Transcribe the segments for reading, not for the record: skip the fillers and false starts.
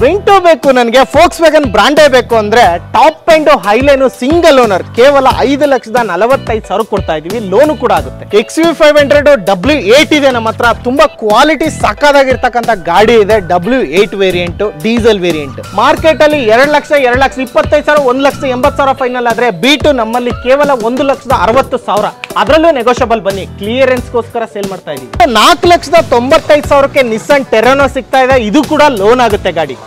Vento ಬೇಕು ನನಗೆ, forks wagon ಬ್ರಾಂಡೇ ಬೇಕು ಅಂದ್ರೆ top and Highline single owner ಕೇವಲ 5,45,000 ಕೊಡ್ತಾ ಇದೀವಿ. ಲೋನು ಕೂಡ ಆಗುತ್ತೆ. XV500 W8 ಇದೆ ನಮ್ಮ ಹತ್ರ. ತುಂಬಾ ಕ್ವಾಲಿಟಿ ಸಕ್ಕದಾಗಿರ್ತಕ್ಕಂಥ ಗಾಡಿ ಇದೆ. W8 variant, diesel variant. Market ಅಲ್ಲಿ 2 ಲಕ್ಷ, 2,25,000, 1,80,000 ಫೈನಲ್ ಆದ್ರೆ B2 ನಮ್ಮಲ್ಲಿ ಕೇವಲ 1,60,000. ಅದರಲ್ಲೂ ನೆಗೋಷಿಯಬಲ್. ಬನ್ನಿ, ಕ್ಲಿಯರೆನ್ಸ್ ಗೋಸ್ಕರ ಸೇಲ್ ಮಾಡ್ತಾ ಇದೀವಿ. 4,95,000ಕ್ಕೆ ನಿಸ್ಸಾನ್ ಟೆರಾನೋ ಸಿಗ್ತಾ ಇದೆ. ಇದು ಕೂಡ ಲೋನ್ ಆಗುತ್ತೆ ಗಾಡಿ.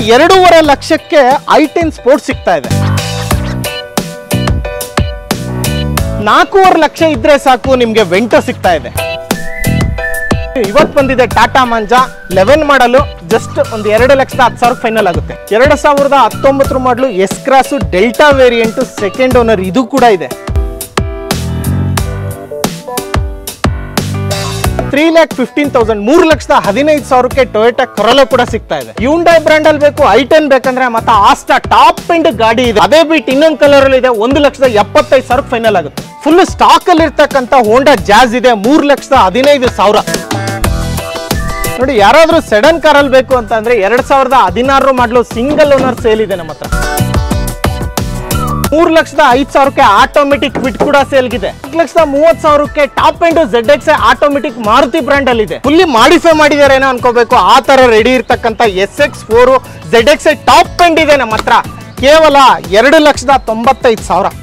2.5 ಲಕ್ಷಕ್ಕೆ i10 ಸ್ಪೋರ್ಟ್ಸ್ ಸಿಗ್ತಾ ಇದೆ. 4.5 ಲಕ್ಷ ಇದ್ರೆ ಸಾಕು ನಿಮ್ಗೆ ವೆಂಟೋ ಸಿಗ್ತಾ ಇದೆ. ಇವತ್ತು ಬಂದಿದೆ ಟಾಟಾ ಮಂಜಾ 11 ಮಾಡಲು, ಜಸ್ಟ್ ಒಂದು 2,10,000 ಫೈನಲ್ ಆಗುತ್ತೆ. 2019 ಮಾಡಲು S cross delta variant, second owner. ಇದು ಕೂಡ ಇದೆ. 3,15,000, 3,15,000ಕ್ಕೆ ಟೊಯೋಟಾ ಕೊರೊಲಾ ಕೂಡ ಸಿಗ್ತಾ ಇದೆ. ಹ್ಯುಂಡೈ ಬ್ರಾಂಡ್ ಅಲ್ಲಿ ಬೇಕು, i10 ಬೇಕಂದ್ರೆ ಮತ್ತೆ ಆಸ್ಟಾ ಟಾಪ್ ಎಂಡ್ ಗಾಡಿ ಇದೆ. ಅದೇ ಬಿಟ್ಟು ಇನ್ನೊಂದು ಕಲರ್ ಅಲ್ಲಿ ಇದೆ. 1,75,000 ಫೈನಲ್ ಆಗುತ್ತೆ. ಫುಲ್ ಸ್ಟಾಕ್ ಅಲ್ಲಿ ಇರ್ತಕ್ಕಂಥ ಹೋಂಡಾ ಜಾಜ್ ಇದೆ. 3,15,000. ನೋಡಿ, ಯಾರಾದ್ರೂ ಸೆಡನ್ ಕಾರ್ ಅಲ್ಲಿ ಬೇಕು ಅಂತ ಅಂದ್ರೆ 2016 ಮಾಡಲು ಸಿಂಗಲ್ ಓನರ್ ಸೇಲ್ ಇದೆ ನಮ್ಮ ಹತ್ರ. 3,05,000ಕ್ಕೆ ಆಟೋಮೆಟಿಕ್ ಕ್ವಿಟ್ ಕೂಡ ಸೇಲ್ಗಿದೆ. 1,30,000ಕ್ಕೆ top end ZX automatic Maruti brand ಅಲ್ಲಿ ಇದೆ. ಫುಲ್ಲಿ ಮಾಡಿಫೈ ಮಾಡಿದಾರೆ ಏನೋ ಅನ್ಕೋಬೇಕು, ಆ ತರ ರೆಡಿ ಇರ್ತಕ್ಕಂಥ SX4 ZX ಟಾಪ್ ಎಂಡ್ ಇದೆ ನಮ್ಮ ಹತ್ರ. ಕೇವಲ 2,95,000.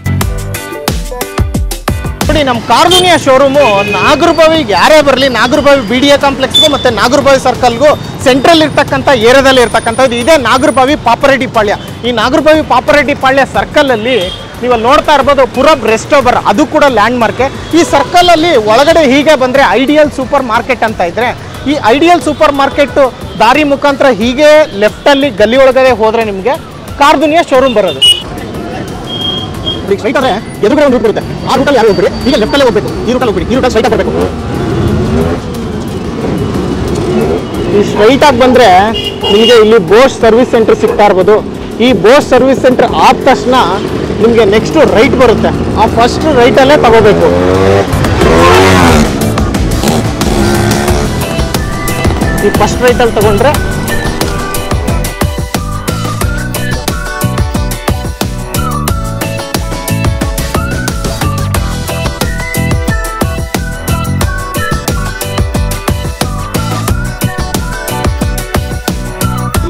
ನೋಡಿ, ನಮ್ಮ ಕಾರ್ ದುನಿಯಾ ಶೋರೂಮು ನಾಗರಬಾವಿಗೆ ಯಾರೇ ಬರಲಿ, ನಾಗರಬಾವಿ BDA ಕಾಂಪ್ಲೆಕ್ಸ್ಗೂ ಮತ್ತೆ ನಾಗರಬಾವಿ ಸರ್ಕಲ್ಗೂ ಸೆಂಟ್ರಲ್ ಇರ್ತಕ್ಕಂಥ ಏರಿಯಾದಲ್ಲಿ ಇರ್ತಕ್ಕಂಥದ್ದು ಇದೆ ನಾಗರಬಾವಿ ಪಾಪರೆಡ್ಡಿ ಪಾಳ್ಯ. ಈ ನಾಗರಬಾವಿ ಪಾಪರೆಡ್ಡಿ ಪಾಳ್ಯ ಸರ್ಕಲ್ ಅಲ್ಲಿ ನೀವು ನೋಡ್ತಾ ಇರ್ಬೋದು ಪುರಬ್ ರೆಸ್ಟೋಬರ್, ಅದು ಕೂಡ ಲ್ಯಾಂಡ್ ಮಾರ್ಕ್. ಈ ಸರ್ಕಲ್ ಅಲ್ಲಿ ಒಳಗಡೆ ಹೀಗೆ ಬಂದ್ರೆ ಐಡಿಯಲ್ ಸೂಪರ್ ಮಾರ್ಕೆಟ್ ಅಂತ ಇದ್ರೆ, ಈ ಐಡಿಯಲ್ ಸೂಪರ್ ಮಾರ್ಕೆಟ್ ದಾರಿ ಮುಖಾಂತರ ಹೀಗೆ ಲೆಫ್ಟ್ ಅಲ್ಲಿ ಗಲ್ಲಿ ಒಳಗಡೆ ಹೋದ್ರೆ ನಿಮ್ಗೆ ಕಾರ್ ದುನಿಯಾ ಶೋರೂಮ್ ಬರೋದು. ಸ್ಟ್ರೈಟ್ ಆದ್ರೆ ಎದುರುಗಡೆ ಒಂದು ರೂಟ್ ಬರುತ್ತೆ. ಆ ರೂಟಲ್ಲಿ ಯಾರು ಹೋಗ್ಬಿಡಿ, ಈಗ ಲೆಫ್ಟ್ ಅಲ್ಲೇ ಹೋಗ್ಬೇಕು. ಈ ರೂಟಲ್ಲಿ ಹೋಗ್ಬಿಡಿ, ಈ ರೂಟಲ್ಲಿ ಸ್ಟ್ರೈಟ್ ಆಗಿ ಬರಬೇಕು. ಈ ಸ್ಟ್ರೈಟ್ ಆಗಿ ಬಂದ್ರೆ ನಿಮಗೆ ಇಲ್ಲಿ ಬೋಸ್ ಸರ್ವಿಸ್ ಸೆಂಟರ್ ಸಿಗ್ತಾ ಇರ್ಬೋದು. ಈ ಬೋಸ್ ಸರ್ವಿಸ್ ಸೆಂಟರ್ ಆದ ತಕ್ಷಣ ನಿಮಗೆ ನೆಕ್ಸ್ಟ್ ರೈಟ್ ಬರುತ್ತೆ. ಆ ಫಸ್ಟ್ ರೈಟ್ ಅಲ್ಲೇ ತಗೋಬೇಕು. ಈ ಫಸ್ಟ್ ರೈಟ್ ಅಲ್ಲಿ ತಗೊಂಡ್ರೆ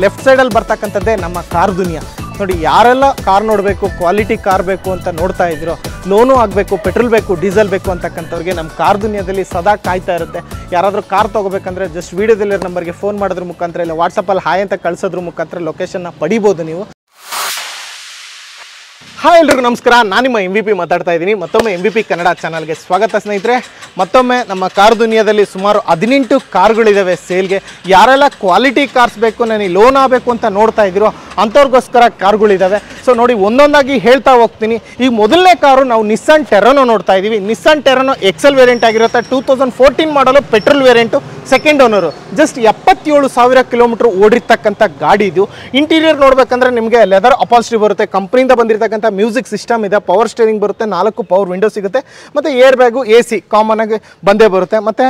ಲೆಫ್ಟ್ ಸೈಡ್ ಅಲ್ಲಿ ಬರ್ತಕ್ಕಂಥದ್ದೇ ನಮ್ಮ ಕಾರ್ ದುನಿಯಾ. ನೋಡಿ, ಯಾರೆಲ್ಲ ಕಾರ್ ನೋಡಬೇಕು, ಕ್ವಾಲಿಟಿ ಕಾರ್ ಬೇಕು ಅಂತ ನೋಡ್ತಾ ಇದ್ದೀರೋ, ಲೋನು ಆಗಬೇಕು, ಪೆಟ್ರೋಲ್ ಬೇಕು, ಡೀಸೆಲ್ ಬೇಕು ಅಂತಕ್ಕಂಥವ್ರಿಗೆ ನಮ್ಮ ಕಾರ್ ದುನಿಯಾದಲ್ಲಿ ಸದಾ ಕಾಯ್ತಾ ಇರುತ್ತೆ. ಯಾರಾದರೂ ಕಾರ್ ತೊಗೋಬೇಕಂದ್ರೆ ಜಸ್ಟ್ ವೀಡಿಯೋದಲ್ಲಿರೋ ನಂಬರ್ಗೆ ಫೋನ್ ಮಾಡೋದ್ರ ಮುಖಾಂತರ ಇಲ್ಲ ವಾಟ್ಸಪ್ಪಲ್ಲಿ ಹಾಯ್ ಅಂತ ಕಳಿಸೋದ್ರ ಮುಖಾಂತರ ಲೊಕೇಶನ್ನ ಪಡಿಬೋದು ನೀವು. ಹಾಯ್ ಎಲ್ರಿಗೂ ನಮಸ್ಕಾರ, ನಾನು ನಿಮ್ಮ MVP ಮಾತಾಡ್ತಾ ಇದ್ದೀನಿ. ಮತ್ತೊಮ್ಮೆ MVP ಕನ್ನಡ ಚಾನಲ್ಗೆ ಸ್ವಾಗತ ಸ್ನೇಹಿತರೆ. ಮತ್ತೊಮ್ಮೆ ನಮ್ಮ ಕಾರ್ ದುನಿಯಾದಲ್ಲಿ ಸುಮಾರು 18 ಕಾರ್ಗಳಿದ್ದಾವೆ ಸೇಲ್ಗೆ. ಯಾರೆಲ್ಲ ಕ್ವಾಲಿಟಿ ಕಾರ್ಸ್ ಬೇಕು, ನನಗೆ ಲೋನ್ ಆಗಬೇಕು ಅಂತ ನೋಡ್ತಾ ಇದ್ದೀರೋ ಅಂಥವ್ರಿಗೋಸ್ಕರ ಕಾರ್ಗಳಿದ್ದಾವೆ. ಸೊ ನೋಡಿ, ಒಂದೊಂದಾಗಿ ಹೇಳ್ತಾ ಹೋಗ್ತೀನಿ. ಈಗ ಮೊದಲನೇ ಕಾರು ನಾವು ನಿಸ್ಸಾನ್ ಟೆರಾನೋ ನೋಡ್ತಾ ಇದ್ದೀವಿ. ನಿಸ್ಸಾನ್ ಟೆರಾನೋ XL ವೇರಿಯಂಟ್ ಆಗಿರುತ್ತೆ. 2014 model petrol variant, second owner. Just 77,000 kilometre ಓಡಿರ್ತಕ್ಕಂಥ ಗಾಡಿ ಇದು. ಇಂಟೀರಿಯರ್ ನೋಡ್ಬೇಕಂದ್ರೆ ನಿಮಗೆ ಲೆದರ್ ಅಪಾಲ್ಸ್ಟ್ರಿ ಬರುತ್ತೆ. ಕಂಪ್ನಿಯಿಂದ ಬಂದಿರತಕ್ಕಂಥ ಮ್ಯೂಸಿಕ್ ಸಿಸ್ಟಮ್ ಇದೆ. ಪವರ್ ಸ್ಟೇರಿಂಗ್ ಬರುತ್ತೆ, 4 ಪವರ್ ವಿಂಡೋ ಸಿಗುತ್ತೆ, ಮತ್ತು ಏರ್ ಬ್ಯಾಗು AC ಕಾಮನ್ ಆಗಿ ಬಂದೇ ಬರುತ್ತೆ. ಮತ್ತು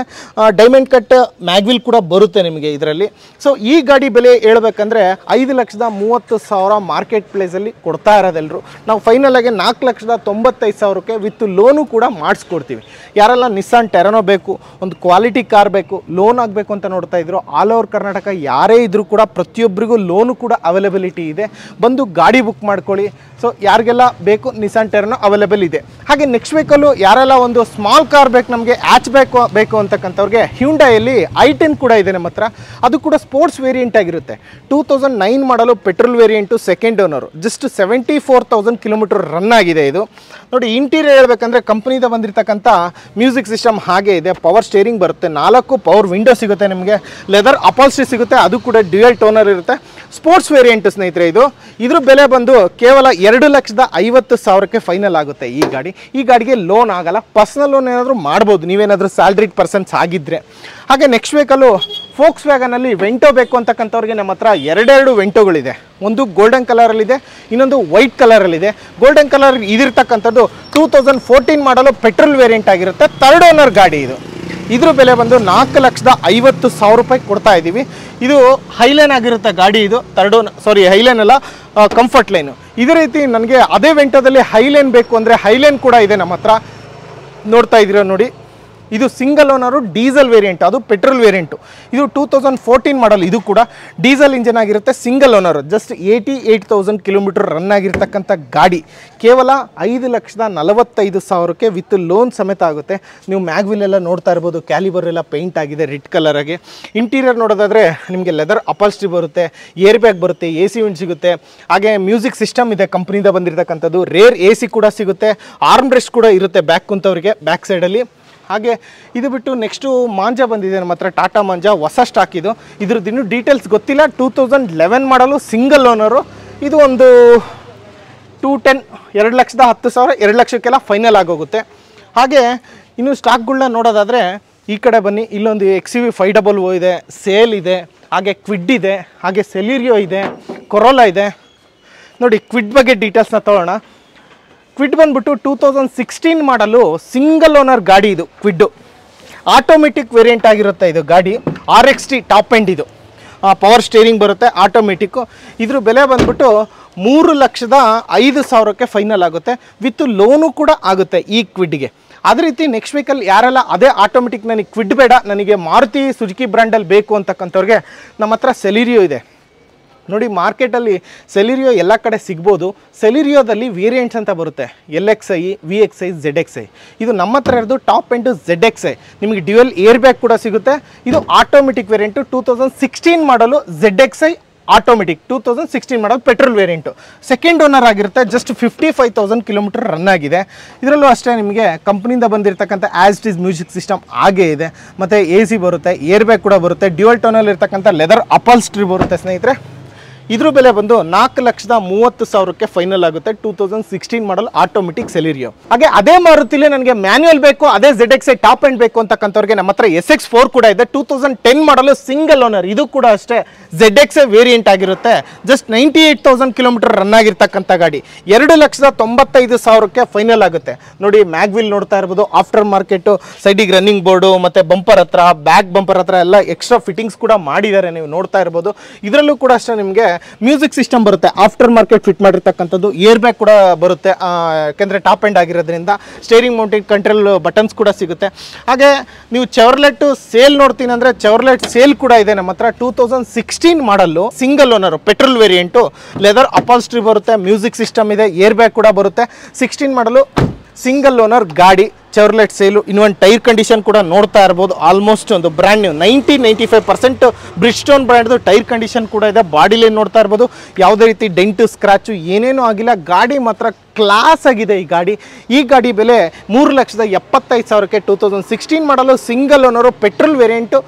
ಡೈಮಂಡ್ ಕಟ್ ಮ್ಯಾಗ್ವಿಲ್ ಕೂಡ ಬರುತ್ತೆ ನಿಮಗೆ ಇದರಲ್ಲಿ. ಸೊ ಈ ಗಾಡಿ ಬೆಲೆ ಹೇಳ್ಬೇಕಂದ್ರೆ 5,30,000 ಮಾರ್ಕೆಟ್ ಪ್ಲೇಸಲ್ಲಿ ಕೊಡ್ತಾ ಇರೋದೆಲ್ಲರೂ. ನಾವು ಫೈನಲ್ ಆಗಿ 4,95,000ಕ್ಕೆ ವಿತ್ ಲೋನು ಕೂಡ ಮಾಡಿಸ್ಕೊಡ್ತೀವಿ. ಯಾರೆಲ್ಲ ನಿಸ್ಸಾನ್ ಟೆರಾನೋ ಬೇಕು, ಒಂದು ಕ್ವಾಲಿಟಿ ಕಾರ್ ಬೇಕು, ಲೋನ್ ಆಗಬೇಕು ಅಂತ ನೋಡ್ತಾ ಇದ್ರು, ಆಲ್ ಓವರ್ ಕರ್ನಾಟಕ ಯಾರೇ ಇದ್ರೂ ಕೂಡ ಪ್ರತಿಯೊಬ್ಬರಿಗೂ ಲೋನು ಕೂಡ ಅವೈಲೇಬಿಲಿಟಿ ಇದೆ. ಬಂದು ಗಾಡಿ ಬುಕ್ ಮಾಡ್ಕೊಳ್ಳಿ. ಸೊ ಯಾರಿಗೆಲ್ಲ ಬೇಕು ನಿಸ್ಸಾನ್ ಟೆರಾನೋ ಅವೈಲೇಬಲ್ ಇದೆ. ಹಾಗೆ ನೆಕ್ಸ್ಟ್ ವೀಕಲ್ಲೂ ಯಾರೆಲ್ಲ ಒಂದು ಸ್ಮಾಲ್ ಕಾರ್ ಬೇಕು, ನಮಗೆ ಹ್ಯಾಚ್ ಬೇಕು ಅಂತಕ್ಕಂಥವ್ರಿಗೆ ಹ್ಯುಂಡೈಯಲ್ಲಿ i10 ಕೂಡ ಇದೆ ನಮ್ಮ ಹತ್ರ. ಅದು ಕೂಡ ಸ್ಪೋರ್ಟ್ಸ್ ವೇರಿಯಂಟ್ ಆಗಿರುತ್ತೆ. 2009 ಮಾಡಲು petrol variant, second owner. Just 74,000 kilometre run ಆಗಿದೆ ಇದು. ನೋಡಿ, ಇಂಟೀರಿಯರ್ ಹೇಳ್ಬೇಕಂದ್ರೆ ಕಂಪ್ನಿಯಿಂದ ಬಂದಿರತಕ್ಕಂಥ ಮ್ಯೂಸಿಕ್ ಸಿಸ್ಟಮ್ ಹಾಗೆ ಇದೆ. ಪವರ್ ಸ್ಟೇರಿಂಗ್ ಬರುತ್ತೆ, 4 ಪವರ್ ವಿಂಡೋ ಸಿಗುತ್ತೆ ನಿಮಗೆ, ಲೆದರ್ ಅಪಾಲ್ಸ್ಟ್ರಿ ಸಿಗುತ್ತೆ, ಅದು ಕೂಡ ಡ್ಯುಯಲ್ ಟೋನರ್ ಇರುತ್ತೆ. ಸ್ಪೋರ್ಟ್ಸ್ ವೇರಿಯಂಟ್ ಸ್ನೇಹಿತರೆ ಇದು. ಇದ್ರ ಬೆಲೆ ಬಂದು ಕೇವಲ 2,50,000ಕ್ಕೆ ಫೈನಲ್ ಆಗುತ್ತೆ ಈ ಗಾಡಿ. ಈ ಗಾಡಿಗೆ ಲೋನ್ ಆಗಲ್ಲ, ಪರ್ಸನಲ್ ಲೋನ್ ಏನಾದರೂ ಮಾಡ್ಬೋದು ನೀವೇನಾದರೂ ಸ್ಯಾಲ್ರಿಡ್ ಪರ್ಸನ್ಸ್ ಆಗಿದ್ದರೆ. ಹಾಗೆ ನೆಕ್ಸ್ಟ್ ವೀಕಲ್ಲೂ ಫೋಕ್ಸ್ ವ್ಯಾಗನಲ್ಲಿ ವೆಂಟೋ ಬೇಕು ಅಂತಕ್ಕಂಥವ್ರಿಗೆ ನಮ್ಮ ಹತ್ರ 2 ವೆಂಟೋಗಳಿದೆ. ಒಂದು ಗೋಲ್ಡನ್ ಕಲರಲ್ಲಿದೆ, ಇನ್ನೊಂದು white ಕಲರಲ್ಲಿದೆ. Golden colour ಇದಿರ್ತಕ್ಕಂಥದ್ದು 2014 model petrol variant ಆಗಿರುತ್ತೆ, ಥರ್ಡ್ ಓನರ್ ಗಾಡಿ ಇದು. ಇದ್ರ ಬೆಲೆ ಬಂದು 4,50,000 ರೂಪಾಯಿ ಕೊಡ್ತಾ ಇದ್ದೀವಿ. ಇದು ಹೈಲೈನ್ ಆಗಿರುತ್ತೆ ಗಾಡಿ. ಇದು ಹೈಲೈನ್ ಅಲ್ಲ, ಕಂಫರ್ಟ್ ಲೈನು. ಇದೇ ರೀತಿ ನನಗೆ ಅದೇ ವೆಂಟೋದಲ್ಲಿ ಹೈಲೈನ್ ಬೇಕು ಅಂದರೆ ಹೈಲೈನ್ ಕೂಡ ಇದೆ ನಮ್ಮ ಹತ್ರ. ನೋಡ್ತಾ ಇದ್ದೀರಾ ನೋಡಿ, ಇದು ಸಿಂಗಲ್ ಓನರು ಡೀಸೆಲ್ ವೇರಿಯಂಟ್, ಅದು ಪೆಟ್ರೋಲ್ ವೇರಿಯಂಟು. ಇದು 2014 ಮಾಡಲ್. ಇದು ಕೂಡ ಡೀಸೆಲ್ ಇಂಜನ್ ಆಗಿರುತ್ತೆ, single owner. Just 88,000 kilometre run ಆಗಿರ್ತಕ್ಕಂಥ ಗಾಡಿ. ಕೇವಲ 5,45,000ಕ್ಕೆ ವಿತ್ ಲೋನ್ ಸಮೇತ ಆಗುತ್ತೆ. ನೀವು ಮ್ಯಾಗ್ವಿಲ್ ಎಲ್ಲ ನೋಡ್ತಾ ಇರ್ಬೋದು, ಕ್ಯಾಲಿಬರ್ ಎಲ್ಲ ಪೇಂಟ್ ಆಗಿದೆ ರೆಡ್ ಕಲರಾಗೆ. ಇಂಟೀರಿಯರ್ ನೋಡೋದಾದರೆ ನಿಮಗೆ ಲೆದರ್ ಅಪಾಲ್ಸ್ಟ್ರಿ ಬರುತ್ತೆ, ಏರ್ ಬ್ಯಾಗ್ ಬರುತ್ತೆ, AC ಯೂನಿಟ್ ಸಿಗುತ್ತೆ. ಹಾಗೆ ಮ್ಯೂಸಿಕ್ ಸಿಸ್ಟಮ್ ಇದೆ ಕಂಪ್ನಿಯಿಂದ ಬಂದಿರತಕ್ಕಂಥದ್ದು. ರೇರ್ AC ಕೂಡ ಸಿಗುತ್ತೆ, ಆರ್ಮ್ ರೆಸ್ಟ್ ಕೂಡ ಇರುತ್ತೆ ಬ್ಯಾಕ್ ಕುಂತವರಿಗೆ ಬ್ಯಾಕ್ ಸೈಡಲ್ಲಿ. ಹಾಗೆ ಇದು ಬಿಟ್ಟು ನೆಕ್ಸ್ಟು ಮಾಂಜಾ ಬಂದಿದೆ ನಮ್ಮ ಹತ್ರ, ಟಾಟಾ ಮಾಂಜಾ, ಹೊಸ ಸ್ಟಾಕ್ ಇದು. ಇದ್ರದ್ದು ಇನ್ನೂ ಡೀಟೇಲ್ಸ್ ಗೊತ್ತಿಲ್ಲ. 2011 ಮಾಡಲು, ಸಿಂಗಲ್ ಓನರು. ಇದು ಒಂದು 210, 2,10,000, 2 ಲಕ್ಷಕ್ಕೆಲ್ಲ ಫೈನಲ್ ಆಗೋಗುತ್ತೆ. ಹಾಗೆ ಇನ್ನು ಸ್ಟಾಕ್ಗಳನ್ನ ನೋಡೋದಾದರೆ ಈ ಕಡೆ ಬನ್ನಿ. ಇಲ್ಲೊಂದು XUV 500 ಇದೆ, ಸೇಲ್ ಇದೆ, ಹಾಗೆ ಕ್ವಿಡ್ ಇದೆ, ಹಾಗೆ ಸೆಲಿರಿಯೋ ಇದೆ, ಕೊರೋಲಾ ಇದೆ. ನೋಡಿ ಕ್ವಿಡ್ ಬಗ್ಗೆ ಡೀಟೇಲ್ಸ್ನ ತೊಗೊಳ್ಳೋಣ. ಕ್ವಿಡ್ ಬಂದ್ಬಿಟ್ಟು 2016 ಮಾಡಲು, ಸಿಂಗಲ್ ಓನರ್ ಗಾಡಿ. ಇದು ಕ್ವಿಡ್ಡು ಆಟೋಮೆಟಿಕ್ ವೇರಿಯಂಟ್ ಆಗಿರುತ್ತೆ. ಇದು ಗಾಡಿ RXT ಟಾಪ್ ಎಂಡ್. ಇದು ಪವರ್ ಸ್ಟೇರಿಂಗ್ ಬರುತ್ತೆ, ಆಟೋಮೆಟಿಕ್ಕು. ಇದ್ರ ಬೆಲೆ ಬಂದ್ಬಿಟ್ಟು 3,05,000ಕ್ಕೆ ಫೈನಲ್ ಆಗುತ್ತೆ, ವಿತ್ ಲೋನು ಕೂಡ ಆಗುತ್ತೆ ಈ ಕ್ವಿಡ್ಗೆ. ಅದೇ ರೀತಿ ನೆಕ್ಸ್ಟ್ ವೀಕಲ್ಲಿ ಯಾರೆಲ್ಲ ಅದೇ ಆಟೋಮೆಟಿಕ್ ನನಗೆ ಕ್ವಿಡ್ ಬೇಡ, ನನಗೆ ಮಾರುತಿ ಸುಜುಕಿ ಬ್ರ್ಯಾಂಡಲ್ಲಿ ಬೇಕು ಅಂತಕ್ಕಂಥವ್ರಿಗೆ ನಮ್ಮ ಹತ್ರ ಸೆಲಿರಿಯೋ ಇದೆ. ನೋಡಿ ಮಾರ್ಕೆಟಲ್ಲಿ ಸೆಲಿರಿಯೋ ಎಲ್ಲ ಕಡೆ ಸಿಗ್ಬೋದು. ಸೆಲಿರಿಯೋದಲ್ಲಿ ವೇರಿಯಂಟ್ಸ್ ಅಂತ ಬರುತ್ತೆ, LXi, VXi, ZXi. ಇದು ನಮ್ಮ ಹತ್ರ ಇರೋದು ಟಾಪ್ ಎಂಟು ZXi. ನಿಮಗೆ ಡ್ಯುಯಲ್ ಏರ್ ಬ್ಯಾಗ್ ಕೂಡ ಸಿಗುತ್ತೆ. ಇದು ಆಟೋಮೆಟಿಕ್ ವೇರಿಯಂಟು, 2016 ಮಾಡಲು, ZXi ಆಟೋಮೆಟಿಕ್, 2016 ಮಾಡಲ್, ಪೆಟ್ರೋಲ್ ವೇರಿಯಂಟು. ಸೆಕೆಂಡ್ ಓನರ್ ಆಗಿರುತ್ತೆ. ಜಸ್ಟ್ 55,000 ಕಿಲೋಮೀಟರ್ ರನ್ ಆಗಿದೆ. ಇದರಲ್ಲೂ ಅಷ್ಟೇ ನಿಮಗೆ ಕಂಪ್ನಿಯಿಂದ ಬಂದಿರತಕ್ಕಂಥ as it is music system ಹಾಗೇ ಇದೆ. ಮತ್ತು AC ಬರುತ್ತೆ, ಏರ್ ಬ್ಯಾಗ್ ಕೂಡ ಬರುತ್ತೆ, ಡ್ಯುಯಲ್ ಟೋನಲ್ಲಿ ಇರ್ತಕ್ಕಂಥ ಲೆದರ್ ಅಪಾಲ್ಸ್ಟ್ರಿ ಬರುತ್ತೆ ಸ್ನೇಹಿತರೆ. ಇದ್ರ ಬೆಲೆ ಬಂದು 4,30,000ಕ್ಕೆ ಫೈನಲ್ ಆಗುತ್ತೆ. 2016 ಮಾಡಲ್, ಆಟೋಮೆಟಿಕ್ ಸೆಲಿರಿಯೋ. ಹಾಗೆ ಅದೇ ಮಾರುತಿಲಿ ನನಗೆ ಮ್ಯಾನ್ಯುಯಲ್ ಬೇಕು, ಅದೇ ZXi ಟಾಪ್ ಎಂಡ್ ಬೇಕು ಅಂತಕ್ಕಂಥವ್ರಿಗೆ ನಮ್ಮ ಹತ್ರ SX4 ಕೂಡ ಇದೆ. 2010 ಮಾಡಲು, ಸಿಂಗಲ್ ಓನರ್. ಇದು ಕೂಡ ಅಷ್ಟೇ ZXi ವೇರಿಯಂಟ್ ಆಗಿರುತ್ತೆ. ಜಸ್ಟ್ 98,000 ಕಿಲೋಮೀಟರ್ ರನ್ ಆಗಿರ್ತಕ್ಕಂಥ ಗಾಡಿ. 2,95,000ಕ್ಕೆ ಫೈನಲ್ ಆಗುತ್ತೆ. ನೋಡಿ ಮ್ಯಾಗ್ವಿಲ್ ನೋಡ್ತಾ ಇರ್ಬೋದು, ಆಫ್ಟರ್ ಮಾರ್ಕೆಟು, ಸೈಡಿಗೆ ರನ್ನಿಂಗ್ ಬೋರ್ಡು, ಮತ್ತು ಬಂಪರ್ ಹತ್ರ, ಬ್ಯಾಕ್ ಬಂಪರ್ ಹತ್ರ ಎಲ್ಲ ಎಕ್ಸ್ಟ್ರಾ ಫಿಟ್ಟಿಂಗ್ಸ್ ಕೂಡ ಮಾಡಿದ್ದಾರೆ, ನೀವು ನೋಡ್ತಾ ಇರ್ಬೋದು. ಇದರಲ್ಲೂ ಕೂಡ ಅಷ್ಟೇ ನಿಮಗೆ ಮ್ಯೂಸಿಕ್ ಸಿಸ್ಟಮ್ ಬರುತ್ತೆ, ಆಫ್ಟರ್ ಮಾರ್ಕೆಟ್ ಫಿಟ್ ಮಾಡಿರ್ತಕ್ಕಂಥದ್ದು. ಏರ್ ಬ್ಯಾಗ್ ಕೂಡ ಬರುತ್ತೆ, ಯಾಕೆಂದರೆ ಟಾಪ್ ಎಂಡ್ ಆಗಿರೋದ್ರಿಂದ. ಸ್ಟೇರಿಂಗ್ ಮೌಂಟೆಡ್ ಕಂಟ್ರೋಲ್ ಬಟನ್ಸ್ ಕೂಡ ಸಿಗುತ್ತೆ. ಹಾಗೆ ನೀವು ಚೆವರ್ಲೆಟ್ ಸೇಲ್ ನೋಡ್ತೀನಿ ಅಂದರೆ ಚೆವರ್ಲೆಟ್ ಸೇಲ್ ಕೂಡ ಇದೆ ನಮ್ಮ ಹತ್ರ. 2016 model, single owner, petrol variant, leather upholstery ಬರುತ್ತೆ, ಮ್ಯೂಸಿಕ್ ಸಿಸ್ಟಮ್ ಇದೆ, ಏರ್ ಬ್ಯಾಗ್ ಕೂಡ ಬರುತ್ತೆ. 16 ಮಾಡಲು, ಸಿಂಗಲ್ ಓನರ್ ಗಾಡಿ, ಚೆವರ್ಲೆಟ್ ಸೇಲು. ಇನ್ನೊಂದು ಟೈರ್ ಕಂಡೀಷನ್ ಕೂಡ ನೋಡ್ತಾ ಇರ್ಬೋದು, ಆಲ್ಮೋಸ್ಟ್ ಒಂದು ಬ್ರ್ಯಾಂಡ್ ನ್ಯೂ 90-95% ಬ್ರಿಡ್ಜ್ಸ್ಟೋನ್ ಬ್ರ್ಯಾಂಡ್ದು ಟೈರ್ ಕಂಡೀಷನ್ ಕೂಡ ಇದೆ. ಬಾಡಿಲಿ ನೋಡ್ತಾ ಇರ್ಬೋದು, ಯಾವುದೇ ರೀತಿ ಡೆಂಟು, ಸ್ಕ್ರಾಚು ಏನೇನೂ ಆಗಿಲ್ಲ. ಗಾಡಿ ಮಾತ್ರ ಕ್ಲಾಸ್ ಆಗಿದೆ ಈ ಗಾಡಿ ಬೆಲೆ 3,75,000ಕ್ಕೆ 2016 ಮಾಡಲು, single owner, petrol variant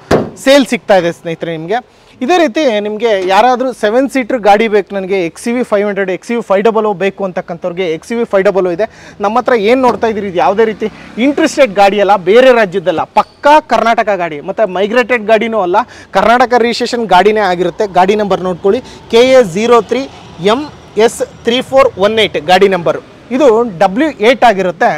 sale ಸಿಗ್ತಾ ಇದೆ ಸ್ನೇಹಿತರೆ ನಿಮಗೆ. ಇದೇ ರೀತಿ ನಿಮಗೆ ಯಾರಾದರೂ 7 ಸೀಟ್ರ್ ಗಾಡಿ ಬೇಕು, ನನಗೆ XUV 500, XUV 500 ಬೇಕು ಅಂತಕ್ಕಂಥವ್ರಿಗೆ XUV 500 ಇದೆ ನಮ್ಮ ಹತ್ರ. ಏನು ನೋಡ್ತಾ ಇದ್ದೀರಿ, ಇದು ಯಾವುದೇ ರೀತಿ ಇಂಟ್ರೆಸ್ಟೆಡ್ ಗಾಡಿ ಅಲ್ಲ, ಬೇರೆ ರಾಜ್ಯದ್ದಲ್ಲ, ಪಕ್ಕಾ ಕರ್ನಾಟಕ ಗಾಡಿ, ಮತ್ತು ಮೈಗ್ರೇಟೆಡ್ ಗಾಡಿನೂ ಅಲ್ಲ, ಕರ್ನಾಟಕ ರಿಜಿಸ್ಟ್ರೇಷನ್ ಗಾಡಿನೇ ಆಗಿರುತ್ತೆ. ಗಾಡಿ ನಂಬರ್ ನೋಡ್ಕೊಳ್ಳಿ, KA03MS3418 ಗಾಡಿ ನಂಬರು. ಇದು W8 ಆಗಿರುತ್ತೆ,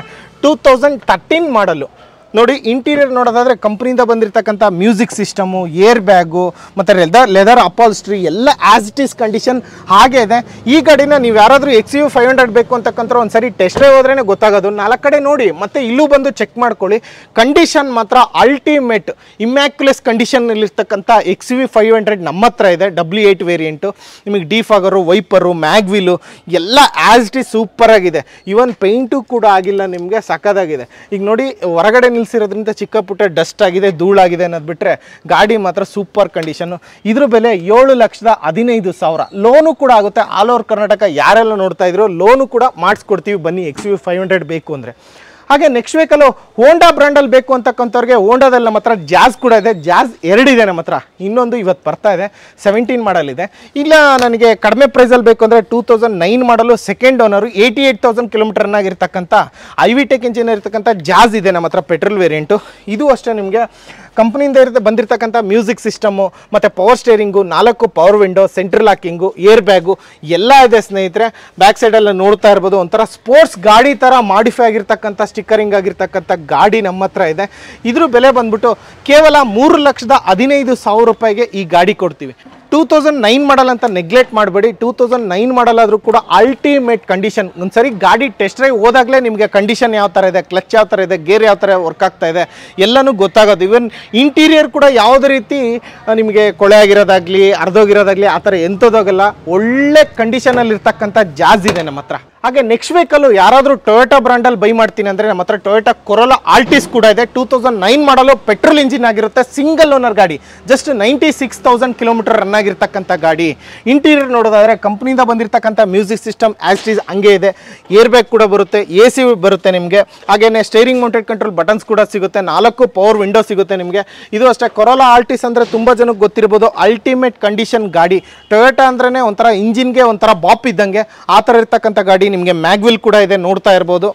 2013 ಮಾಡಲು. ನೋಡಿ ಇಂಟೀರಿಯರ್ ನೋಡೋದಾದರೆ ಕಂಪ್ನಿಯಿಂದ ಬಂದಿರತಕ್ಕಂಥ ಮ್ಯೂಸಿಕ್ ಸಿಸ್ಟಮು, ಏರ್ ಬ್ಯಾಗು, ಮತ್ತು ಲೆದರ್ ಅಪಾಲ್ಸ್ಟ್ರಿ ಎಲ್ಲ ಆ್ಯಸ್ ಇಟ್ ಈಸ್ ಕಂಡೀಷನ್ ಹಾಗೆ ಇದೆ. ಈ ಗಾಡಿನ ನೀವು ಯಾರಾದರೂ XUV 500 ಬೇಕು ಅಂತಕ್ಕಂಥ ಒಂದು ಸರಿ ಟೆಸ್ಟ್ ಡ್ರೈವ್ ಹೋದ್ರೇ ಗೊತ್ತಾಗೋದು. 4 ಕಡೆ ನೋಡಿ, ಮತ್ತು ಇಲ್ಲೂ ಬಂದು ಚೆಕ್ ಮಾಡ್ಕೊಳ್ಳಿ. ಕಂಡೀಷನ್ ಮಾತ್ರ ಅಲ್ಟಿಮೇಟ್ ಇಮ್ಯಾಕ್ಯುಲೇಸ್ ಕಂಡೀಷನ್ನಲ್ಲಿರ್ತಕ್ಕಂಥ XUV 500 ನಮ್ಮ ಹತ್ರ ಇದೆ. W8 variant. ನಿಮಗೆ ಡಿಫಾಗರು, ವೈಪರು, ಮ್ಯಾಗ್ವಿಲು ಎಲ್ಲ ಆ್ಯಸ್ ಇಟ್ ಈಸ್ ಸೂಪರಾಗಿದೆ. ಇವನ್ ಪೇಂಟು ಕೂಡ ಆಗಿಲ್ಲ, ನಿಮಗೆ ಸಕ್ಕದಾಗಿದೆ. ಈಗ ನೋಡಿ ಹೊರಗಡೆ ನಿಲ್ಸಿರೋದ್ರಿಂದ ಚಿಕ್ಕ ಪುಟ್ಟ ಡಸ್ಟ್ ಆಗಿದೆ, ಧೂಳಾಗಿದೆ ಅನ್ನೋದು ಬಿಟ್ಟರೆ ಗಾಡಿ ಮಾತ್ರ ಸೂಪರ್ ಕಂಡೀಷನ್ನು. ಇದ್ರ ಬೆಲೆ 7,15,000. ಲೋನು ಕೂಡ ಆಗುತ್ತೆ. ಆಲ್ ಓವರ್ ಕರ್ನಾಟಕ ಯಾರೆಲ್ಲ ನೋಡ್ತಾ ಇದ್ರು ಲೋನು ಕೂಡ ಮಾಡಿಸ್ಕೊಡ್ತೀವಿ, ಬನ್ನಿ XUV 500 ಬೇಕು ಅಂದರೆ. ಹಾಗೆ ನೆಕ್ಸ್ಟ್ ವೆಹಿಕಲ್ಲು ಹೋಂಡಾ ಬ್ರ್ಯಾಂಡಲ್ಲಿ ಬೇಕು ಅಂತಕ್ಕಂಥವ್ರಿಗೆ ಹೋಂಡಾದಲ್ಲಿ ನಮ್ಮ ಹತ್ರ ಜಾಜ್ ಕೂಡ ಇದೆ. ಜಾಜ್ 2 ಇದೆ ನಮ್ಮ ಹತ್ರ, ಇನ್ನೊಂದು ಇವತ್ತು ಬರ್ತಾ ಇದೆ, 17 ಮಾಡಲ್ ಇದೆ. ಇಲ್ಲ ನನಗೆ ಕಡಿಮೆ ಪ್ರೈಸಲ್ಲಿ ಬೇಕು ಅಂದರೆ 2009 ಮಾಡಲು, ಸೆಕೆಂಡ್ ಓನರು, 88,000 ಕಿಲೋಮೀಟರ್ ಆಗಿರ್ತಕ್ಕಂಥ IV ಟೆಕ್ ಇಂಜಿನ್ ಇರ್ತಕ್ಕಂಥ ಜಾಜ್ ಇದೆ ನಮ್ಮ ಹತ್ರ, ಪೆಟ್ರೋಲ್ ವೇರಿಯಂಟು. ಇದು ಅಷ್ಟೇ ನಿಮಗೆ ಕಂಪ್ನಿಯಿಂದ ಬಂದಿರತಕ್ಕಂಥ ಮ್ಯೂಸಿಕ್ ಸಿಸ್ಟಮು ಮತ್ತು power steering, 4 power window, central locking, air bag ಎಲ್ಲ ಇದೆ ಸ್ನೇಹಿತರೆ. ಬ್ಯಾಕ್ ಸೈಡಲ್ಲಿ ನೋಡ್ತಾ ಇರ್ಬೋದು, ಒಂಥರ ಸ್ಪೋರ್ಟ್ಸ್ ಗಾಡಿ ಥರ ಮಾಡಿಫೈ ಆಗಿರ್ತಕ್ಕಂಥ ಸ್ಟಿಕ್ಕರಿಂಗ್ ಆಗಿರ್ತಕ್ಕಂಥ ಗಾಡಿ ನಮ್ಮ ಹತ್ರ ಇದೆ. ಇದ್ರ ಬೆಲೆ ಬಂದ್ಬಿಟ್ಟು ಕೇವಲ 3,15,000 ರೂಪಾಯಿಗೆ ಈ ಗಾಡಿ ಕೊಡ್ತೀವಿ. 2009 ಮಾಡಲ್ ಅಂತ ನೆಗ್ಲೆಕ್ಟ್ ಮಾಡಬೇಡಿ. 2009 ಮಾಡಲ್ ಆದರೂ ಕೂಡ ಅಲ್ಟಿಮೇಟ್ ಕಂಡೀಷನ್. ಒಂದ್ಸರಿ ಗಾಡಿ ಟೆಸ್ಟ್ ಡ್ರೈವ್ ಹೋದಾಗಲೇ ನಿಮಗೆ ಕಂಡೀಷನ್ ಯಾವ ಥರ ಇದೆ, ಕ್ಲಚ್ ಯಾವ ಥರ ಇದೆ, ಗೇರ್ ಯಾವ ಥರ ವರ್ಕ್ ಆಗ್ತಾ ಇದೆ ಎಲ್ಲನೂ ಗೊತ್ತಾಗೋದು. ಇವನ್ ಇಂಟೀರಿಯರ್ ಕೂಡ ಯಾವುದೇ ರೀತಿ ನಿಮಗೆ ಕೊಳೆ ಆಗಿರೋದಾಗಲಿ ಅರ್ಧೋಗಿರೋದಾಗಲಿ ಆ ಥರ ಎಂಥದೋಗಲ್ಲ. ಒಳ್ಳೆ ಕಂಡೀಷನಲ್ಲಿ ಇರ್ತಕ್ಕಂಥ ಜಾಜ್ ಇದೆ ನಮ್ಮ ಹತ್ರ. ಹಾಗೆ ನೆಕ್ಸ್ಟ್ ವೆಹಿಕಲ್ಲು ಯಾರಾದರೂ ಟೊಯೋಟಾ ಬ್ರ್ಯಾಂಡಲ್ಲಿ ಬೈ ಮಾಡ್ತೀನಿ ಅಂದರೆ ನಮ್ಮ ಹತ್ರ ಟೊಯೋಟಾ ಕೊರೋಲಾ ಆಲ್ಟಿಸ್ ಕೂಡ ಇದೆ. 2009 ಮಾಡಲು ಪೆಟ್ರೋಲ್ ಇಂಜಿನ್ ಆಗಿರುತ್ತೆ, ಸಿಂಗಲ್ ಓನರ್ ಗಾಡಿ, ಜಸ್ಟ್ 96,000 ಕಿಲೋಮೀಟರ್ ರನ್ ಆಗಿರ್ತಕ್ಕಂಥ ಗಾಡಿ. ಇಂಟೀರಿಯರ್ ನೋಡೋದಾದರೆ ಕಂಪ್ನಿಯಿಂದ ಬಂದಿರತಕ್ಕಂಥ ಮ್ಯೂಸಿಕ್ ಸಿಸ್ಟಮ್ ಆಸ್ ಇಸ್ ಹಂಗೆ ಇದೆ. ಏರ್ ಬ್ಯಾಗ್ ಕೂಡ ಬರುತ್ತೆ, AC ಬರುತ್ತೆ ನಿಮಗೆ. ಹಾಗೇನೆ ಸ್ಟೇರಿಂಗ್ ಮೌಂಟೆಡ್ ಕಂಟ್ರೋಲ್ ಬಟನ್ಸ್ ಕೂಡ ಸಿಗುತ್ತೆ, 4 ಪವರ್ ವಿಂಡೋ ಸಿಗುತ್ತೆ ನಿಮಗೆ. ಇದು ಅಷ್ಟೇ, ಕೊರೋಲಾ ಆಲ್ಟಿಸ್ ಅಂದರೆ ತುಂಬ ಜನಕ್ಕೆ ಗೊತ್ತಿರ್ಬೋದು, ಅಲ್ಟಿಮೇಟ್ ಕಂಡೀಷನ್ ಗಾಡಿ. ಟೊಯೋಟಾ ಅಂದ್ರೆ ಒಂಥರ ಇಂಜಿನ್ಗೆ ಒಂಥರ ಬಾಪ್ ಇದ್ದಂಗೆ ಆ ಥರ ಇರ್ತಕ್ಕಂಥ ಗಾಡಿ. ನಿಮಗೆ ಮ್ಯಾಗ್ವಿಲ್ ಕೂಡ ಇದೆ, ನೋಡ್ತಾ ಇರ್ಬೋದು.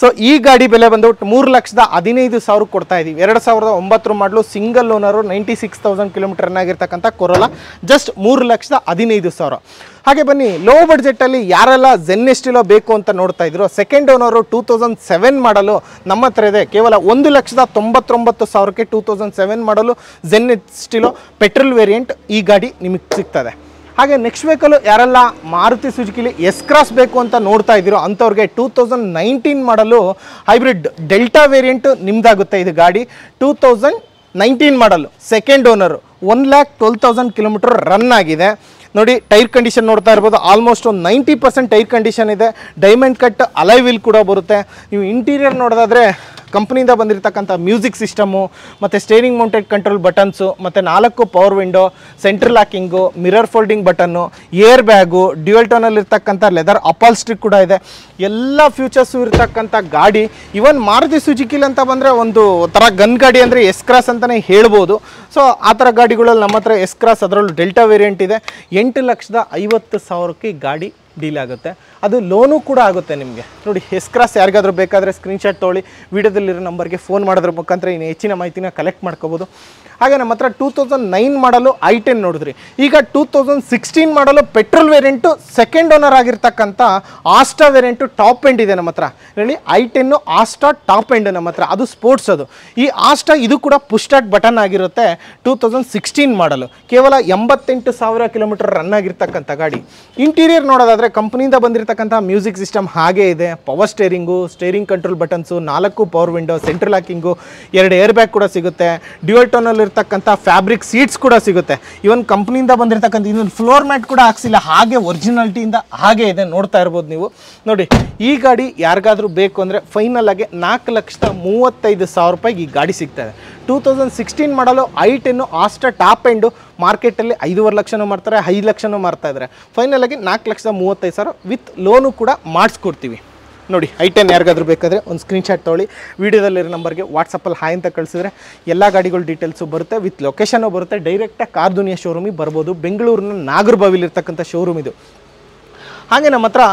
ಸೊ ಈ ಗಾಡಿ ಬೆಲೆ ಬಂದು 3,15,000 ಕೊಡ್ತಾ ಇದ್ದೀವಿ. 2009 ಮಾಡಲು ಸಿಂಗಲ್ ಓನರು, 96,000 ಕಿಲೋಮೀಟರ್ ರನ್ ಆಗಿರ್ತಕ್ಕಂಥ ಕೊರೋಲಾ, ಜಸ್ಟ್ 3,15,000. ಹಾಗೆ ಬನ್ನಿ, ಲೋ ಬಡ್ಜೆಟಲ್ಲಿ ಯಾರೆಲ್ಲ ಝೆನ್ ಎಸ್ಟಿಲೋ ಬೇಕು ಅಂತ ನೋಡ್ತಾ ಇದ್ರು, ಸೆಕೆಂಡ್ ಓನರು 2007 ಮಾಡಲು ನಮ್ಮ ಹತ್ರ ಇದೆ. ಕೇವಲ 1,99,000ಕ್ಕೆ 2007 ಮಾಡಲು ಝೆನ್ ಎಸ್ಟಿಲೋ ಪೆಟ್ರೋಲ್ ವೇರಿಯಂಟ್ ಈ ಗಾಡಿ ನಿಮಗೆ ಸಿಗ್ತದೆ. ಹಾಗೆ ನೆಕ್ಸ್ಟ್ ವೆಹಿಕಲು ಯಾರೆಲ್ಲ ಮಾರುತಿ ಸುಜುಕಿಲಿ ಎಸ್ ಕ್ರಾಸ್ ಬೇಕು ಅಂತ ನೋಡ್ತಾ ಇದ್ದೀರೋ ಅಂಥವ್ರಿಗೆ 2019 ಮಾಡಲು ಹೈಬ್ರಿಡ್ ಡೆಲ್ಟಾ ವೇರಿಯಂಟ್ ನಿಮ್ದಾಗುತ್ತೆ. ಇದು ಗಾಡಿ 2019 ಮಾಡಲು, ಸೆಕೆಂಡ್ ಓನರು, 1,12,000 ಕಿಲೋಮೀಟರ್ ರನ್ ಆಗಿದೆ. ನೋಡಿ, ಟೈರ್ ಕಂಡೀಷನ್ ನೋಡ್ತಾ ಇರ್ಬೋದು, ಆಲ್ಮೋಸ್ಟ್ ಒಂದು 90% ಟೈರ್ ಕಂಡೀಷನ್ ಇದೆ. ಡೈಮಂಡ್ ಕಟ್ ಅಲೈ ವೀಲ್ ಕೂಡ ಬರುತ್ತೆ. ನೀವು ಇಂಟೀರಿಯರ್ ನೋಡೋದಾದರೆ ಕಂಪ್ನಿಯಿಂದ ಬಂದಿರತಕ್ಕಂಥ ಮ್ಯೂಸಿಕ್ ಸಿಸ್ಟಮು ಮತ್ತು ಸ್ಟೇರಿಂಗ್ ಮೌಂಟೆಡ್ ಕಂಟ್ರೋಲ್ ಬಟನ್ಸು ಮತ್ತು 4 power window, central locking, mirror folding button, air bag, dual ಟೋನಲ್ಲಿ ಇರ್ತಕ್ಕಂಥ ಲೆದರ್ ಅಪಾಲ್ಸ್ಟ್ರಿ ಕೂಡ ಇದೆ. ಎಲ್ಲ ಫ್ಯೂಚರ್ಸು ಇರ್ತಕ್ಕಂಥ ಗಾಡಿ. ಇವನ್ ಮಾರುತಿ ಸುಜುಕಿಲಿ ಅಂತ ಬಂದರೆ ಒಂದು ಥರ ಗನ್ ಗಾಡಿ ಅಂದರೆ ಎಸ್ ಕ್ರಾಸ್ ಅಂತಲೇ ಹೇಳ್ಬೋದು. ಸೊ ಆ ಥರ ಗಾಡಿಗಳಲ್ಲಿ ನಮ್ಮ ಹತ್ರ ಎಸ್ ಕ್ರಾಸ್, ಅದರಲ್ಲೂ ಡೆಲ್ಟಾ ವೇರಿಯಂಟ್ ಇದೆ. 8,50,000ಕ್ಕೆ ಗಾಡಿ ಡೀಲ್ ಆಗುತ್ತೆ. ಅದು ಲೋನು ಕೂಡ ಆಗುತ್ತೆ ನಿಮಗೆ. ನೋಡಿ, ಎಸ್ ಕ್ರಾಸ್ ಯಾರಿಗಾದ್ರೂ ಬೇಕಾದರೆ ಸ್ಕ್ರೀನ್ಶಾಟ್ ತೊಗೊಳ್ಳಿ, ವಿಡಿಯೋದಲ್ಲಿರೋ ನಂಬರ್ಗೆ ಫೋನ್ ಮಾಡೋದ್ರ ಮುಖಾಂತರ ಇನ್ನು ಹೆಚ್ಚಿನ ಮಾಹಿತಿನ ಕಲೆಕ್ಟ್ ಮಾಡ್ಕೋಬೋದು. ಹಾಗೆ ನಮ್ಮ ಹತ್ರ 2009 ಮಾಡಲು i10 ನೋಡಿದ್ರಿ. ಈಗ 2016 ಮಾಡಲು ಪೆಟ್ರೋಲ್ ವೇರಿಯಂಟು, ಸೆಕೆಂಡ್ ಓನರ್ ಆಗಿರ್ತಕ್ಕಂಥ ಆಸ್ಟಾ ವೇರಿಯಂಟು ಟಾಪ್ ಎಂಡ್ ಇದೆ ನಮ್ಮ ಹತ್ರ. ಹೇಳಿ, i10 ಆಸ್ಟಾ ಟಾಪ್ ಎಂಡ್ ನಮ್ಮ ಹತ್ರ, ಅದು ಸ್ಪೋರ್ಟ್ಸ್. ಅದು ಈ ಆಸ್ಟಾ ಇದು ಕೂಡ ಪುಷ್ ಸ್ಟಾರ್ಟ್ ಬಟನ್ ಆಗಿರುತ್ತೆ. 2016 ಮಾಡಲು, ಕೇವಲ 88,000 ಕಿಲೋಮೀಟರ್ ರನ್ ಆಗಿರ್ತಕ್ಕಂಥ ಗಾಡಿ. ಇಂಟೀರಿಯರ್ ನೋಡೋದಾದರೆ ಕಂಪ್ನಿಯಿಂದ ಬಂದಿರತಕ್ಕಂಥ ಮ್ಯೂಸಿಕ್ ಸಿಸ್ಟಮ್ ಹಾಗೆ ಇದೆ. Power steering, steering control buttons, 4 power window, central locking, 2 air bag ಕೂಡ ಸಿಗುತ್ತೆ. ಡ್ಯುಯಲ್ ಟೋನಲ್ಲಿ ಇರ್ತಕ್ಕಂಥ ಫ್ಯಾಬ್ರಿಕ್ ಸೀಟ್ಸ್ ಕೂಡ ಸಿಗುತ್ತೆ. ಇವನ್ ಕಂಪ್ನಿಯಿಂದ ಬಂದಿರತಕ್ಕಂಥ ಇನ್ನೊಂದು ಫ್ಲೋರ್ ಮ್ಯಾಟ್ ಕೂಡ ಹಾಕ್ಸಿಲ್ಲ, ಹಾಗೆ ಒರಿಜಿನಾಲಿಟಿಯಿಂದ ಹಾಗೆ ಇದೆ, ನೋಡ್ತಾ ಇರ್ಬೋದು ನೀವು. ನೋಡಿ, ಈ ಗಾಡಿ ಯಾರಿಗಾದ್ರೂ ಬೇಕು ಅಂದರೆ ಫೈನಲ್ ಆಗಿ 4,35,000 ರೂಪಾಯಿಗೆ ಈ ಗಾಡಿ ಸಿಗ್ತದೆ. 2016 ಮಾಡಲು i10 ಆಸ್ಟಾ ಟಾಪ್ ಎಂಡು, ಮಾರ್ಕೆಟಲ್ಲಿ 5,5 ಲಕ್ಷನೂ ಮಾರ್ತಾರೆ, 5 ಲಕ್ಷನೂ ಮಾರ್ತಾ ಇದ್ದಾರೆ. ಫೈನಲ್ ಆಗಿ 4,35,000 ವಿತ್ ಲೋನು ಕೂಡ ಮಾಡಿಸ್ಕೊಡ್ತೀವಿ. ನೋಡಿ, i10 ಯಾರಿಗಾದ್ರೂ ಬೇಕಾದರೆ ಒಂದು ಸ್ಕ್ರೀನ್ಶಾಟ್ ತೊಗೊಳ್ಳಿ, ವೀಡಿಯೋದಲ್ಲಿರೋ ನಂಬರ್ಗೆ ವಾಟ್ಸಪ್ಪಲ್ಲಿ ಹಾಯ್ ಅಂತ ಕಳಿಸಿದ್ರೆ ಎಲ್ಲ ಗಾಡಿಗಳ ಡೀಟೇಲ್ಸು ಬರುತ್ತೆ, ವಿತ್ ಲೊಕೇಶನ್ನು ಬರುತ್ತೆ. ಡೈರೆಕ್ಟಾಗಿ ಕಾರ್ ದುನಿಯಾ ಶೋರೂಮಿಗೆ ಬರ್ಬೋದು. ಬೆಂಗಳೂರಿನ ನಾಗರಬಾವಿಲಿರ್ತಕ್ಕಂಥ ಶೋರೂಮ್ ಇದು. ಹಾಗೆ ನಮ್ಮ ಹತ್ರ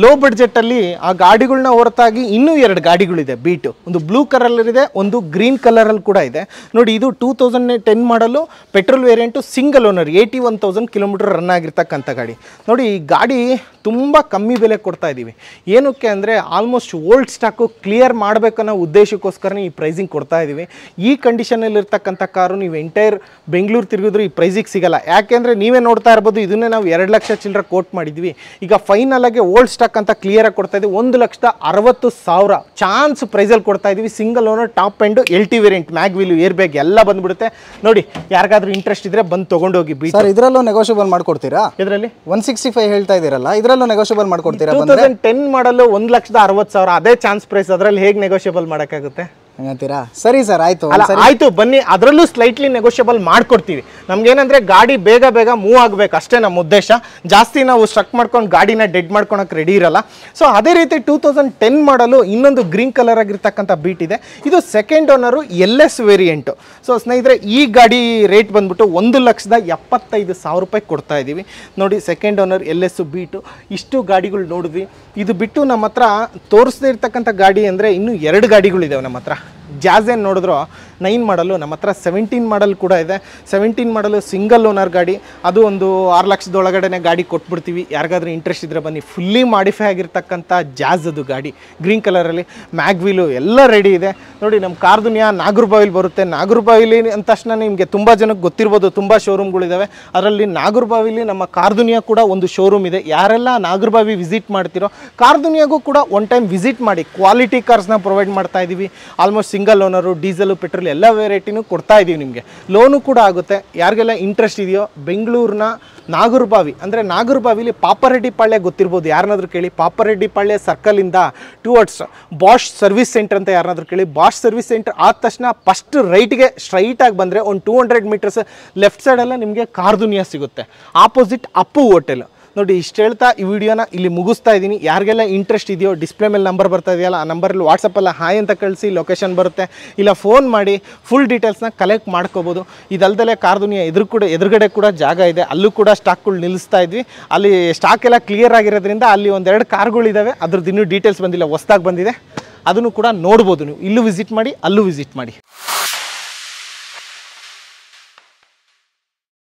ಲೋ ಬಡ್ಜೆಟಲ್ಲಿ ಆ ಗಾಡಿಗಳನ್ನ ಹೊರತಾಗಿ ಇನ್ನೂ 2 ಗಾಡಿಗಳಿದೆ. ಬೀಟು, ಒಂದು ಬ್ಲೂ ಕಲರಲ್ಲಿದೆ, ಒಂದು ಗ್ರೀನ್ ಕಲರಲ್ಲಿ ಕೂಡ ಇದೆ. ನೋಡಿ, ಇದು 2010 ಮಾಡಲು petrol variant, single owner, 81,000 kilometre run ಆಗಿರ್ತಕ್ಕಂಥ ಗಾಡಿ. ನೋಡಿ, ಈ ಗಾಡಿ ತುಂಬ ಕಮ್ಮಿ ಬೆಲೆ ಕೊಡ್ತಾ ಇದ್ದೀವಿ. ಏನಕ್ಕೆ ಅಂದರೆ ಆಲ್ಮೋಸ್ಟ್ ಓಲ್ಡ್ ಸ್ಟಾಕು ಕ್ಲಿಯರ್ ಮಾಡಬೇಕನ್ನೋ ಉದ್ದೇಶಕ್ಕೋಸ್ಕರನೇ ಈ ಪ್ರೈಸಿಂಗ್ ಕೊಡ್ತಾ ಇದ್ದೀವಿ. ಈ ಕಂಡೀಷನಲ್ಲಿರ್ತಕ್ಕಂಥ ಕಾರು ನೀವು ಎಂಟೈರ್ ಬೆಂಗಳೂರು ತಿರುಗಿದ್ರು ಈ ಪ್ರೈಸಿಗೆ ಸಿಗಲ್ಲ. ಯಾಕೆಂದರೆ ನೀವೇ ನೋಡ್ತಾ ಇರ್ಬೋದು, ಇದನ್ನೇ ನಾವು 2 ಲಕ್ಷ ಚಿಲ್ಲರೆ ಕೋಟ್ ಮಾಡಿದ್ವಿ. ಈಗ ಫೈನಲ್ ಆಗಿ ಓಲ್ಡ್ ಸ್ಟಾಕ್ ಅಂತ ಕ್ಲಿಯರಾಗಿ ಕೊಡ್ತಾ ಇದ್ದೀವಿ. 1,60,000 ಚಾನ್ಸ್ ಪ್ರೈಸಲ್ಲಿ ಕೊಡ್ತಾ ಇದ್ದೀವಿ. Single owner, top end, LT variant, mag wheel, air bag ಎಲ್ಲ ಬಂದ್ಬಿಡುತ್ತೆ. ನೋಡಿ, ಯಾರಿಗಾದ್ರೂ ಇಂಟ್ರೆಸ್ಟ್ ಇದ್ರೆ ಬಂದು ತೊಗೊಂಡೋಗಿ. ಸರ್, ಇದರಲ್ಲೂ ನೆಗೋಷಿಯಬಲ್ ಮಾಡ್ಕೊಡ್ತೀರಾ? ಇದರಲ್ಲಿ 165 ಹೇಳ್ತಾ ಇದ್ದೀರಲ್ಲ, ಇದರಲ್ಲೂ ನೆಗೋಷಿಯಬಲ್ ಮಾಡ್ಕೊಡ್ತೀರಾ? 2010 ಮಾಡಲು 1,60,000 ಅದೇ ಚಾನ್ಸ್ ಪ್ರೈಸ್, ಅದರಲ್ಲಿ ಹೇಗೆ ನೆಗೋಷಿಯಬಲ್ ಮಾಡೋಕ್ಕಾಗುತ್ತೆ ಅಂತೀರಾ? ಸರಿ ಸರ್, ಆಯ್ತು ಆಯ್ತು, ಬನ್ನಿ, ಅದರಲ್ಲೂ ಸ್ಲೈಟ್ಲಿ ನೆಗೋಷಿಯಬಲ್ ಮಾಡ್ಕೊಡ್ತೀವಿ. ನಮ್ಗೇನಂದ್ರೆ ಗಾಡಿ ಬೇಗ ಬೇಗ ಮೂವ್ ಆಗಬೇಕು ಅಷ್ಟೇ ನಮ್ಮ ಉದ್ದೇಶ. ಜಾಸ್ತಿ ನಾವು ಸ್ಟ್ರಕ್ ಮಾಡ್ಕೊಂಡು ಗಾಡಿನ ಡೆಡ್ ಮಾಡ್ಕೊಳಕ್ಕೆ ರೆಡಿ ಇರಲ್ಲ. ಸೊ ಅದೇ ರೀತಿ 2010 ಮಾಡಲು ಇನ್ನೊಂದು ಗ್ರೀನ್ ಕಲರ್ ಆಗಿರ್ತಕ್ಕಂಥ ಬೀಟ್ ಇದೆ. ಇದು second owner, LS variant. So ಸ್ನೇಹಿತರೆ, ಈ ಗಾಡಿ ರೇಟ್ ಬಂದ್ಬಿಟ್ಟು 1,75,000 ರೂಪಾಯಿ ಕೊಡ್ತಾ ಇದ್ದೀವಿ. ನೋಡಿ, ಸೆಕೆಂಡ್ ಓನರ್, LS ಬೀಟು, ಇಷ್ಟು ಗಾಡಿಗಳು ನೋಡಿದ್ವಿ. ಇದು ಬಿಟ್ಟು ನಮ್ಮ ಹತ್ರ ತೋರಿಸದೇ ಇರ್ತಕ್ಕಂಥ ಗಾಡಿ ಅಂದರೆ ಇನ್ನೂ 2 ಗಾಡಿಗಳಿದ್ದಾವೆ ನಮ್ಮ ಹತ್ರ. ಜಾಝ್ ಏನು ನೋಡಿದ್ರು 9 ಮಾಡಲು ನಮ್ಮ ಹತ್ರ 17 ಮಾಡಲ್ ಕೂಡ ಇದೆ. 17 ಮಾಡಲು ಸಿಂಗಲ್ ಓನರ್ ಗಾಡಿ, ಅದು ಒಂದು 6 ಲಕ್ಷದೊಳಗಡೆ ಗಾಡಿ ಕೊಟ್ಬಿಡ್ತೀವಿ. ಯಾರಿಗಾದ್ರೂ ಇಂಟ್ರೆಸ್ಟ್ ಇದ್ದರೆ ಬನ್ನಿ. ಫುಲ್ಲಿ ಮಾಡಿಫೈ ಆಗಿರ್ತಕ್ಕಂಥ ಜಾಝ್ ಅದು ಗಾಡಿ, ಗ್ರೀನ್ ಕಲರಲ್ಲಿ ಮ್ಯಾಗ್ವೀಲು ಎಲ್ಲ ರೆಡಿ ಇದೆ. ನೋಡಿ ನಮ್ಮ ಕಾರ್ ದುನಿಯಾ ನಾಗರಬಾವಿಲಿ ಬರುತ್ತೆ. ನಾಗರಬಾವಿಲಿ ಅಂದ ತಕ್ಷಣ ನಿಮಗೆ ತುಂಬ ಜನಕ್ಕೆ ಗೊತ್ತಿರ್ಬೋದು, ತುಂಬ ಶೋರೂಮ್ಗಳಿದ್ದಾವೆ. ಅದರಲ್ಲಿ ನಾಗರಬಾವಿಲಿ ನಮ್ಮ ಕಾರ್ ದುನಿಯಾ ಕೂಡ ಒಂದು ಶೋರೂಮ್ ಇದೆ. ಯಾರೆಲ್ಲ ನಾಗರಬಾವಿ ವಿಸಿಟ್ ಮಾಡ್ತಿರೋ ಕಾರ್ ದುನಿಯಾಗೂ ಕೂಡ ಒನ್ ಟೈಮ್ ವಿಸಿಟ್ ಮಾಡಿ. ಕ್ವಾಲಿಟಿ ಕಾರ್ಸ್ನ ಪ್ರೊವೈಡ್ ಮಾಡ್ತಾ ಇದ್ದೀವಿ. Almost single owner, diesel, petrol ಎಲ್ಲ ವೆರೈಟಿನೂ ಕೊಡ್ತಾ ಇದ್ದೀವಿ. ನಿಮಗೆ ಲೋನು ಕೂಡ ಆಗುತ್ತೆ. ಯಾರಿಗೆಲ್ಲ ಇಂಟ್ರೆಸ್ಟ್ ಇದೆಯೋ ಬೆಂಗಳೂರಿನ ನಾಗರಬಾವಿ ಅಂದರೆ ನಾಗರಬಾವಿಲಿ ಪಾಪರೆಡ್ಡಿಪಾಳ್ಯ ಗೊತ್ತಿರ್ಬೋದು, ಯಾರನ್ನಾದ್ರೂ ಕೇಳಿ. ಪಾಪರೆಡ್ಡಿಪಾಳ್ಯ ಸರ್ಕಲಿಂದ ಟುವರ್ಡ್ಸ್ ಬಾಷ್ ಸರ್ವಿಸ್ ಸೆಂಟರ್ ಅಂತ ಯಾರನ್ನಾದ್ರೂ ಕೇಳಿ. ಬಾಷ್ ಸರ್ವಿಸ್ ಸೆಂಟರ್ ಆದ ತಕ್ಷಣ ಫಸ್ಟ್ ರೈಟ್ಗೆ ಸ್ಟ್ರೈಟಾಗಿ ಬಂದರೆ ಒಂದು 200 ಮೀಟರ್ಸ್ ಲೆಫ್ಟ್ ಸೈಡೆಲ್ಲ ನಿಮಗೆ ಕಾರ್ ದುನಿಯಾ ಸಿಗುತ್ತೆ. Opposite Appu hotel. ನೋಡಿ ಇಷ್ಟು ಹೇಳ್ತಾ ಈ ವಿಡಿಯೋನ ಇಲ್ಲಿ ಮುಗಿಸ್ತಾ ಇದ್ದೀನಿ. ಯಾರಿಗೆಲ್ಲ ಇಂಟ್ರೆಸ್ಟ್ ಇದೆಯೋ ಡಿಸ್ಪ್ಲೇ ಮೇಲೆ ನಂಬರ್ ಬರ್ತಾ ಇದೆಯಲ್ಲ, ಆ ನಂಬರಲ್ಲಿ ವಾಟ್ಸಪ್ಪಲ್ಲಿ ಹಾಯ್ ಅಂತ ಕಳಿಸಿ ಲೊಕೇಶನ್ ಬರುತ್ತೆ, ಇಲ್ಲ ಫೋನ್ ಮಾಡಿ ಫುಲ್ ಡೀಟೇಲ್ಸ್ನ ಕಲೆಕ್ಟ್ ಮಾಡ್ಕೋಬೋದು. ಇದಲ್ದಲೇ ಕಾರ್ ದುನಿಯಾ ಎದುರುಗಡೆ ಕೂಡ ಜಾಗ ಇದೆ, ಅಲ್ಲೂ ಕೂಡ ಸ್ಟಾಕ್ಗಳು ನಿಲ್ಲಿಸ್ತಾ ಇದ್ವಿ. ಅಲ್ಲಿ ಸ್ಟಾಕ್ ಎಲ್ಲ ಕ್ಲಿಯರ್ ಆಗಿರೋದ್ರಿಂದ ಅಲ್ಲಿ ಒಂದೆರಡು ಕಾರ್ಗಳಿದ್ದಾವೆ, ಅದ್ರದ್ದು ಇನ್ನೂ ಡೀಟೇಲ್ಸ್ ಬಂದಿಲ್ಲ, ಹೊಸ್ದಾಗಿ ಬಂದಿದೆ. ಅದನ್ನು ಕೂಡ ನೋಡ್ಬೋದು ನೀವು. ಇಲ್ಲೂ ವಿಸಿಟ್ ಮಾಡಿ, ಅಲ್ಲೂ ವಿಸಿಟ್ ಮಾಡಿ.